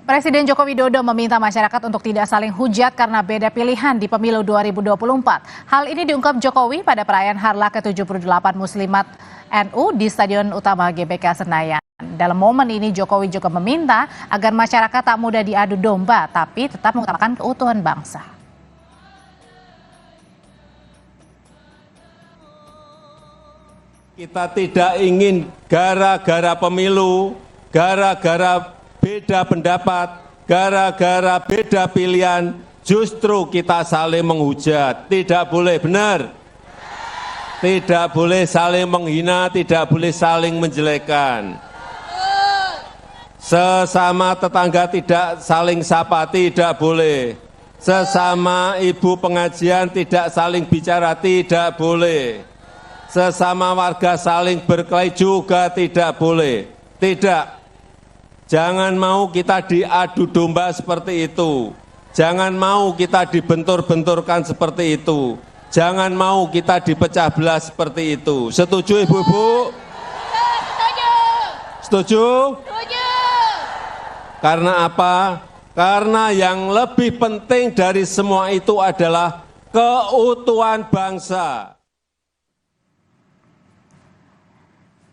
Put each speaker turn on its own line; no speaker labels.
Presiden Joko Widodo meminta masyarakat untuk tidak saling hujat karena beda pilihan di pemilu 2024. Hal ini diungkap Jokowi pada perayaan Harlah ke-78 Muslimat NU di Stadion Utama GBK Senayan. Dalam momen ini Jokowi juga meminta agar masyarakat tak mudah diadu domba, tapi tetap mengutamakan keutuhan bangsa.
Kita tidak ingin gara-gara pemilu, gara-gara beda pendapat, gara-gara beda pilihan, justru kita saling menghujat. Tidak boleh, benar. Tidak boleh saling menghina, tidak boleh saling menjelekkan. Sesama tetangga tidak saling sapa, tidak boleh. Sesama ibu pengajian tidak saling bicara, tidak boleh. Sesama warga saling berkelahi juga tidak boleh. Tidak. Jangan mau kita diadu domba seperti itu. Jangan mau kita dibentur-benturkan seperti itu. Jangan mau kita dipecah belah seperti itu. Setuju Ibu-ibu?
Setuju.
Setuju?
Setuju.
Karena apa? Karena yang lebih penting dari semua itu adalah keutuhan bangsa.